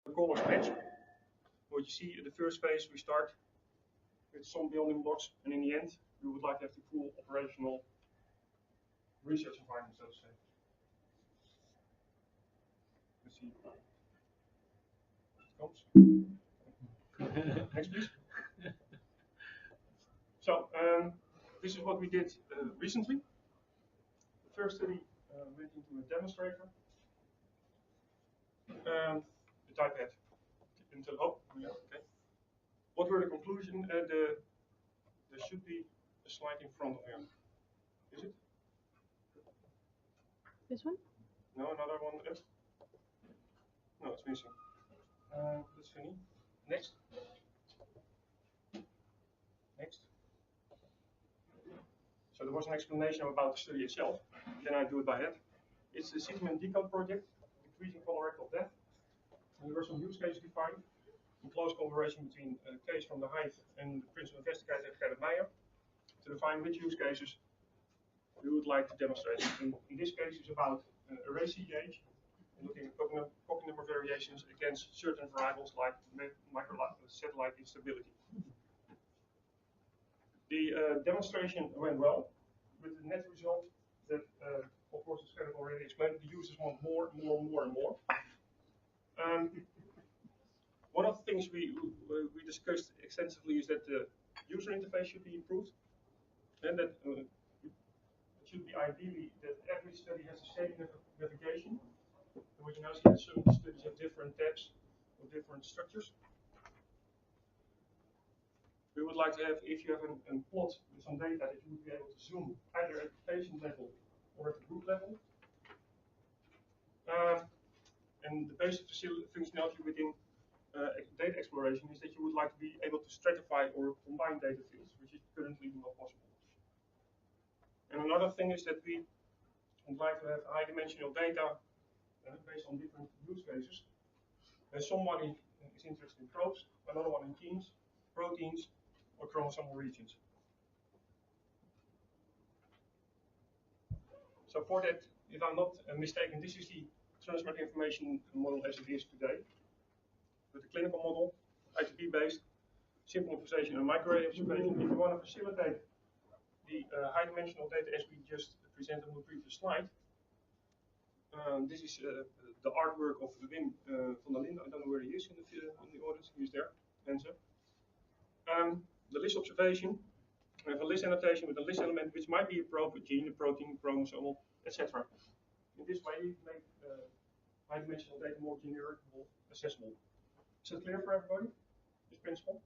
the colors match. What you see in the first phase, we start with some building blocks, and in the end, we would like to have the full operational research environment, so to say. Let's see. It comes. Next, please. So, this is what we did recently. The first study went into a demonstrator. The type had until hope. Yeah, okay. What were the conclusions? There should be a slide in front of you. Is it? This one? No, another one. No, it's missing. That's funny. Next. Next. So there was an explanation about the study itself. Then I do it by head. It's the CTMM TraIT project, decreasing colorectal death. And there were some use cases defined in close collaboration between a case from the Hive and the principal investigator, Gerrit Meijer, to define which use cases we would like to demonstrate. And in this case, it's about array CGH, looking at copy number variations against certain variables like microsatellite instability. The demonstration went well, with the net result that, of course, as Gerrit already explained, the users want more. One of the things we discussed extensively is that the user interface should be improved, and that it should be ideally that every study has the same navigation. And what you now see that some studies have different tabs or different structures. We would like to have, if you have a plot with some data, that you would be able to zoom either at the patient level or at the group level. And the basic functionality within data exploration is that you would like to be able to stratify or combine data fields, which is currently not possible. And another thing is that we would like to have high-dimensional data based on different use cases. Somebody is interested in probes, another one in genes, proteins, or chromosomal regions. So for that, if I'm not mistaken, this is the transfer information model as it is today. With the clinical model, ITP-based, simple observation and microarray observation. If you want to facilitate the high-dimensional data as we just presented on the previous slide, this is the artwork of Wim van der Linden. I don't know where he is in the audience. He's there. Answer. The list observation. We have a list annotation with a list element, which might be a probe, a gene, a protein, chromosomal, etc. In this way, you make high-dimensional data more generic, more accessible. Is that clear for everybody? This principle.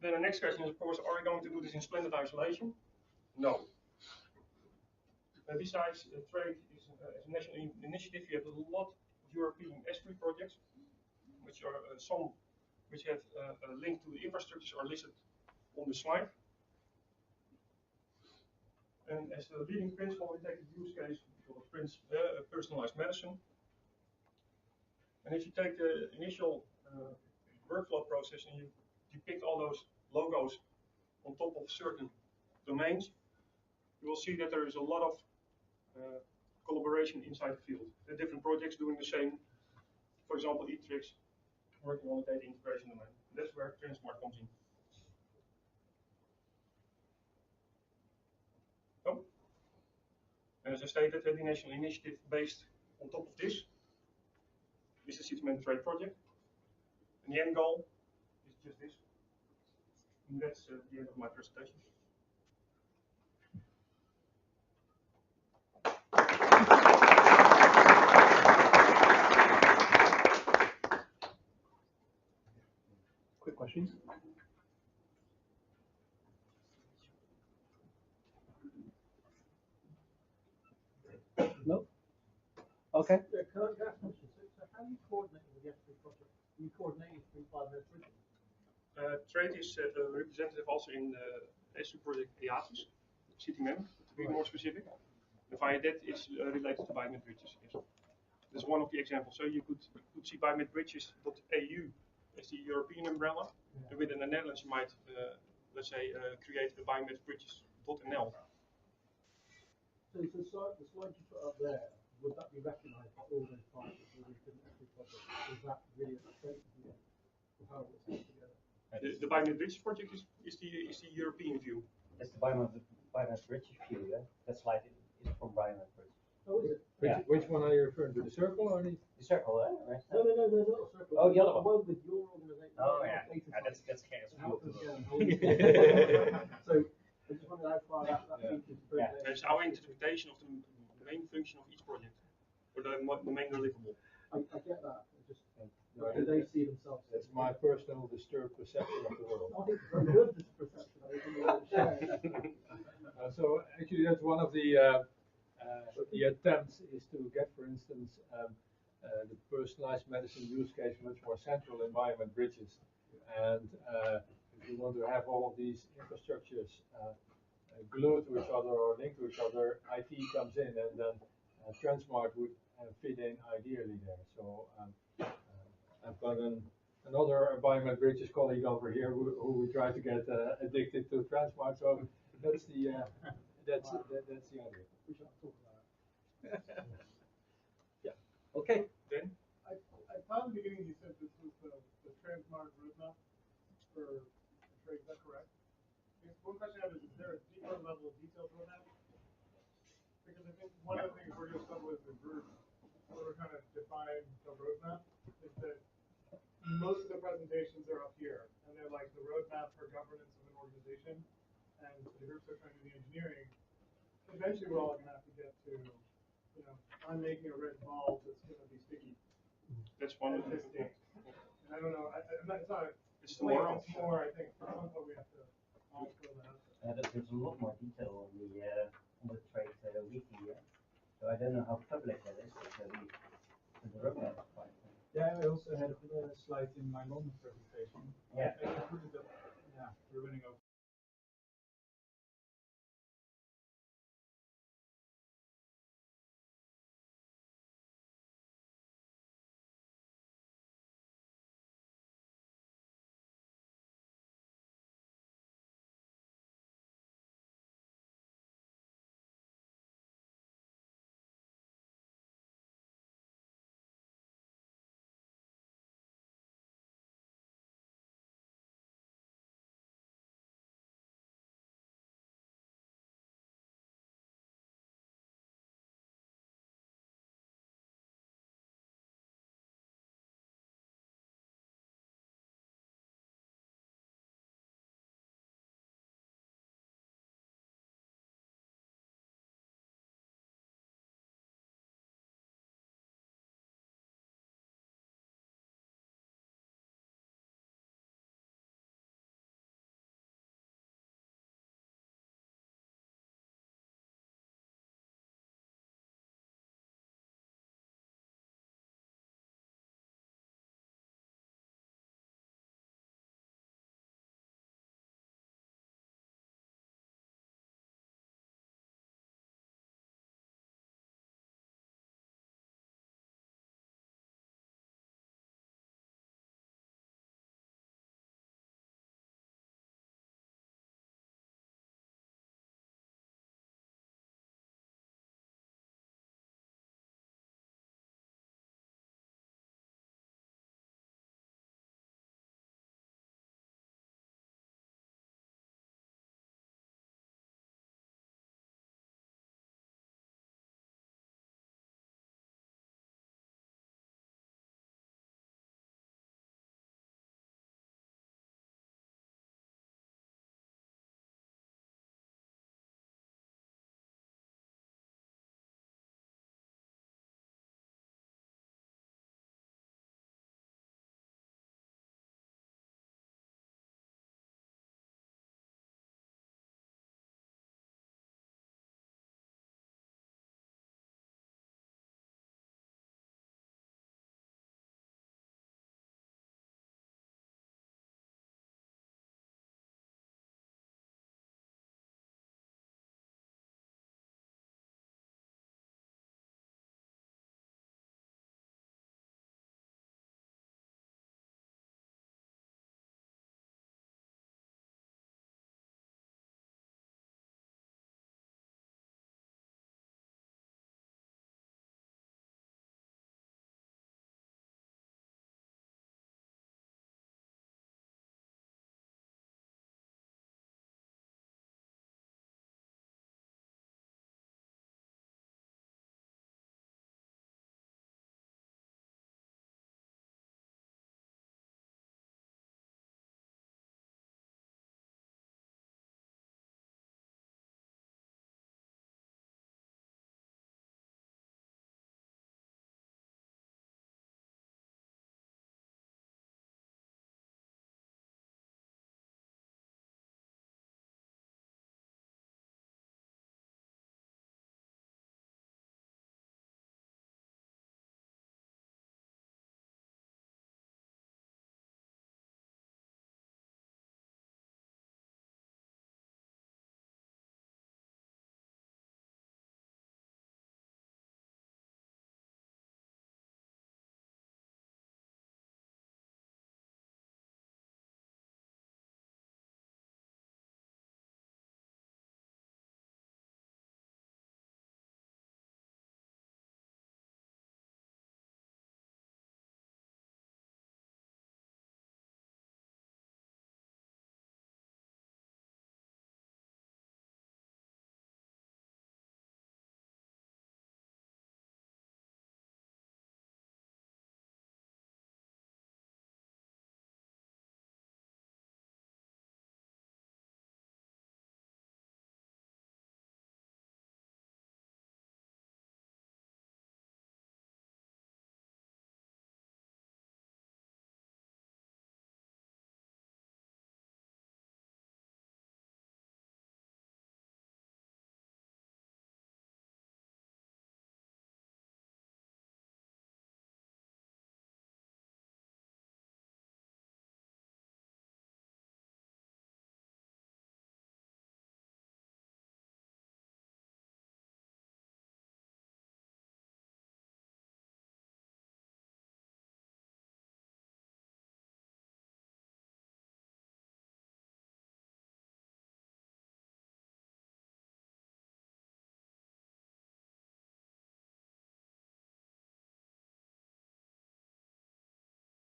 Then the next question is, of course, are we going to do this in splendid isolation? No. Besides, TraIT is a national initiative. You have a lot of European S3 projects, which are some which have a link to the infrastructures are listed on the slide. And as the leading principle, we take the use case of personalized medicine. And if you take the initial workflow process and you depict all those logos on top of certain domains, you will see that there is a lot of collaboration inside the field. There are different projects doing the same. For example, eTrix working on the data integration domain. That's where Transport comes in. Oh. And as I stated, the national initiative based on top of this is the CTMM TraIT project. And the end goal is just this. And that's the end of my presentation. Quick questions? No? Okay. Can I ask a question? So how are you coordinating with the S3 project? Are you coordinating through 5 minutes with them? TraIT is a representative also in the S3 project EATIS, CTMM, to be more specific. And via that is related to biomed bridges. Yes. That's one of the examples. So you could see biomed-bridges.eu as the European umbrella. Yeah. And within the Netherlands, you might, let's say, create a biomed-bridges.nl. So the slide you put up there, would that be recognised by all those partners, all these different S3 projects? Is Biomass Bridges project is the European view. That's the biomass bridge view, yeah? That slide is from biomass bridge. Oh, is it? Yeah. Which one are you referring to, the circle or the? The circle, right? No, the little circle. Oh, the other one. With your organization. Oh, yeah. That's chaos. So, I just wondered how far that features. Yeah. That's our interpretation of the main function of each project, or the main deliverable. I get that. Do they see themselves? That's my personal disturbed perception of the world. I think it's very good, this perception. I think So actually, that's one of the attempts is to get, for instance, the personalized medicine use case much more central in biomed bridges. And if you want to have all of these infrastructures glued to each other or linked to each other, IT comes in, and then Transmart would fit in ideally there. So I've got another biomed bridges colleague over here who we try to get addicted to Transmart. So that's the idea. we should talk about it. Yeah. Okay. Then I thought in the beginning you said this was the Transmart roadmap for trade, is that correct? One question I have is there a deeper level of detail to that? Because I think one of the things we're going to struggle with the group, when we're trying to define the roadmap, is that most of the presentations are up here, and they're like the roadmap for governance of an organization, and the groups are trying to do the engineering. Eventually, we're all going to have to get to, I'm making a red ball that's going to be sticky. that's one of At the. this stage. And I don't know, I'm not, it's not. It's the moral. It's more, I think, at some point we have to all throw that out there. There's a lot more detail on the TraIT wiki, yeah? So I don't know how public that is, but the roadmap is quite. Yeah, I also had a slide in my moment presentation. Yeah. I included that, we're running over